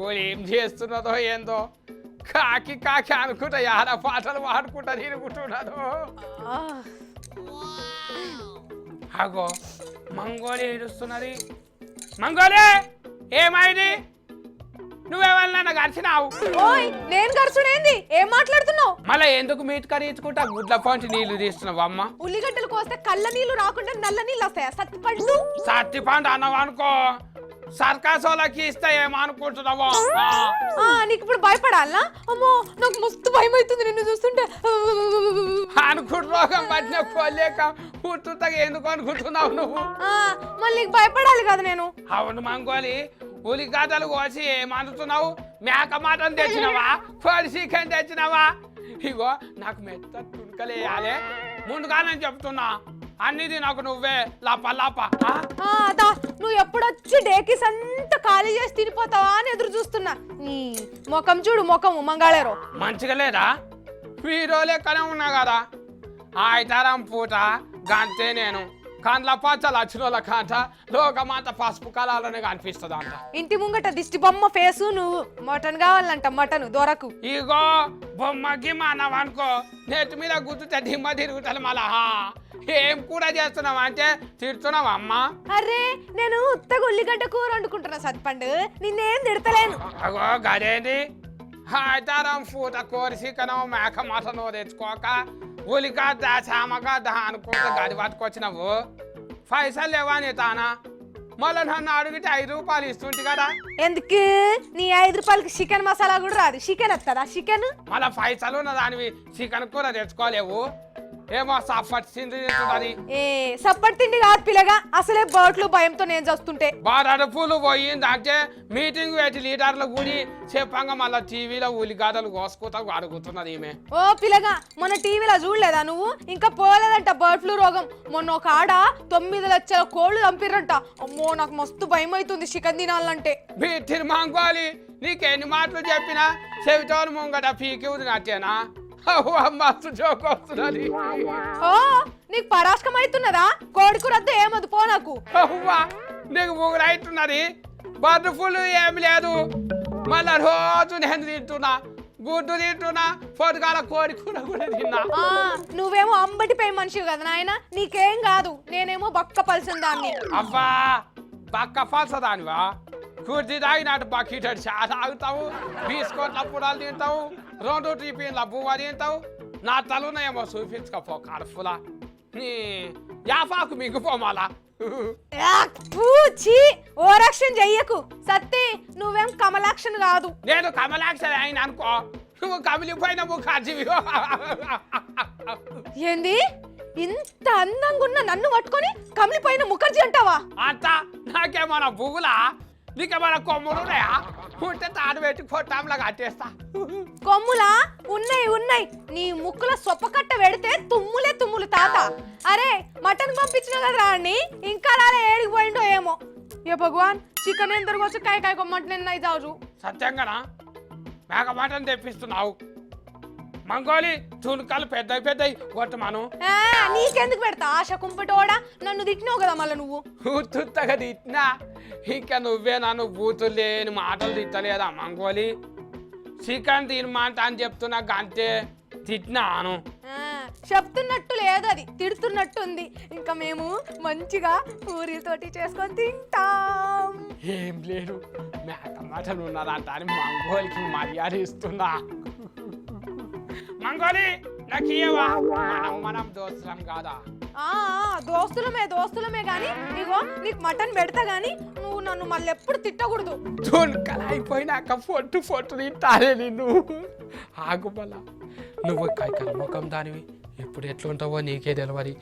Mongol ఏం చేస్తున్నదో ఏందో కాకి కాకి అనుకుంటా యాడ పాటలు పాడుకుంటా తిరుగుతున్నదో. అగో మంగోలి ఏడుస్తున్నది. మంగోలే ఏమైంది? నువ్వేమన్నా గడిచినావు? ఓయ్ నేను గడుచునేంది? ఏం మాట్లాడుతున్నావు? మళ్ళీ ఎందుకు మీట్ కరీచుకుంటా గుడ్ల పాంటి నీళ్లు తీస్తున్నావు అమ్మ? ఉల్లిగడ్డలు కోస్తే కళ్ళ నీళ్లు రాకుండా నల్ల నీళ్ళు వస్తాయా? సత్తిపండు సత్తిపండు అన్నావు అనుకో సర్కాస్ వాళ్ళకి ఇస్తే ఏమనుకుంటున్నావో. నీకు ఇప్పుడు భయపడాలా? అమ్మో నాకు మస్తు భయం అవుతుంది నిన్ను చూస్తుంటే. అనుకుంటు రోగం పట్టిన కోలేక పుట్టుతగా ఎందుకు అనుకుంటున్నావు నువ్వు? మళ్ళీ నీకు భయపడాలి కదా నేను. అవును మంగోలి ఉల్లిగడ్డలు కోసి ఏమనుతున్నావు? మేక మటన్ తెచ్చినావా? కోడి చికెన్ తెచ్చినావా? ఇగో నాకు మెత్త తుణకలేయాలి ముందుగా నేను చెప్తున్నా. అన్నిది నాకు నువ్వే లాప లాప. నువ్వు ఎప్పుడొచ్చి డేకిస్ అంతా ఖాళీ చేసి తినిపోతావా అని ఎదురు చూస్తున్నా. ముఖం చూడు ముఖము మంగాళేరో మంచిగా లేదా? హీరో లెక్కనే ఉన్నా కదా. ఆయతారం పూట గంతే నేను కండ్ల పచ్చ లచ్చినోళ్ళ కాంట లోకమాత పసుపు కళలోనే కనిపిస్తుంది అంట. ఇంటి ముంగట దిష్టి బొమ్మ ఫేసు నువ్వు. మటన్ కావాలంట మటన్ దొరకు. ఇగో బొమ్మకి మానవ అనుకో నెత్తి మీద గుర్తుతే దిమ్మ తిరుగుతాను మళ్ళా. ఏం కూర చేస్తున్నావు అంటే తిడుతున్నావు అమ్మా? అరే నేను ఉత్తగా ఉల్లిగడ్డ కూర వండుకుంటున్నా సత్పండు, నిన్నేం తిడతలేను. అగో గదేంది ఆయతారం పూట కోరి చికెన్ మేక మటన్ తెచ్చుకోక ఉలిగడ్డ చామగడ్డ అనుకుంటే గది పట్టుకొచ్చినావు. పైసలు లేవా నీ తానా? మళ్ళీ నన్ను అడిగితే 5 రూపాయలు ఇస్తుంటి కదా. ఎందుకు? నీ 5 రూపాయలకి చికెన్ మసాలా కూడా రాదు. చికెన్ వస్తుందా? చికెన్ మళ్ళీ పైసలు ఉన్న దానివి చికెన్ కూర తెచ్చుకోలేవు. ఏమో సప్పటి తిండి తింటుంది. సప్పటి తిండి కాదు పిల్లగా, అసలే బోట్లు భయంతో నేను చూస్తుంటే. బారడుపులు పోయింది అంటే మీటింగ్ పెట్టి లీడర్లు కూడి చెప్పంగా మళ్ళీ టీవీలో ఉల్లిగడ్డలు కోసుకుంటా అడుగుతున్నది ఈమె. ఓ పిల్లగా మొన్న టీవీలో చూడలేదా నువ్వు? ఇంకా పోలేదంట బర్డ్ ఫ్లూ రోగం. మొన్న ఒక ఆడ 9 లక్షల కోళ్లు చంపిర్రంట. అమ్మో నాకు మస్తు భయం అవుతుంది చికెన్ తినాలంటే. బీటిని మంగోలి నీకెన్ని మాటలు చెప్పినా చెవిటోలు ముంగట పీకి వదినట్టేనా? మస్తు జోక్ వస్తున్నది. ఓ నీకు పరాష్కం అవుతున్నదా? కోడి కూర ఏమదు పో నాకు. నీకు ముగ్గురు అవుతున్నది. బర్డ్ ఫ్లూ ఏమి లేదు. మళ్ళా రోజు నేను తింటున్నా, గుడ్డు తింటున్నా, పొద్దుగాల కోడి కూర కూడా తిన్నా. నువ్వేమో అంబటి పై మనిషి కదా నాయన, నీకేం కాదు. నేనేమో బక్క పలిసిన దాన్ని. అబ్బా బక్క పలసదానివా? కుర్చీ తాగినట్టు బకెట్ చాలా తాగుతావు, బిస్కెట్ల పుడాలు తింటావు, 2 టిఫిన్ల బువ్వ తింటావు. నా తలునేమో చూపించుకపో కడుపులా నీ యాపాకు మిగిపోమాలా. ఓరాక్షన్ చెయ్యకు సత్తి. నువ్వేం కమలాక్షన్ కాదు. నేను కమలాక్షన్ అయిన అనుకో, నువ్వు కమిలిపోయిన ముఖాజీవి. ఏంది? ఇంత అందంగా ఉన్న నన్ను పట్టుకొని కమిలిపోయిన ముఖర్జీ అంటావా? అంత నాకేమన్నా బుగులా? నీకేమన్నా కొమ్ములు ఉన్నాయా? ఉంటే తాడు పెట్టి పొట్టంలా కట్టేస్తా. కొమ్ములా? ఉన్నాయి ఉన్నాయి. నీ ముక్కులో సొప్పకట్ట పెడితే తుమ్ములే తుమ్ములు తాత. అరే మటన్ పంపించిన కదా అండి, ఇంకా రాలే ఏడికి పోయిండో ఏమో. ఏ భగవాన్ చికెన్ ఎంత వచ్చి కాయ కొమ్మంటున్నాయి జాజు. సత్యంగానా మేక మటన్ తెప్పిస్తున్నావు? మంగోలి చునకాలు పెద్ద పెద్దవి కొట్టమాను. నీకెందుకు పెడతా ఆశ కుంపటోడా? నన్ను తిట్టినావు కదా మళ్ళీ నువ్వు. తుత్తగా తిట్టినా ఇంకా నువ్వే నన్ను బూతులు లేని మాటలు తిట్టలేదా మంగోలి? చికెన్ తినమంట అని చెప్తున్నా గంతే తిట్టినాను. చెప్తున్నట్టు లేదు, అది తిడుతున్నట్టుంది. ఇంకా మేము మంచిగా పూరీతోటి చేసుకొని తింటాం. ఏం లేదు మేక మటన్ ఉన్నదంట అని మంగోలికి మర్యాద ఇస్తున్నా. మంగోలి నాకు ఇయ్యవా? మనం దోస్తులం కాదా? దోస్తులమే గాని ఇగో నీకు మటన్ పెడతా గాని నువ్వు నన్ను మళ్ళీ ఎప్పుడు తిట్టకూడదు. అయిపోయినాక ఫొట్టు తింటానే నిన్ను. ఆగుమల నువ్వు కైకల ముఖం దానివి, ఎప్పుడు ఎట్లుంటావో నీకే తెలియదు.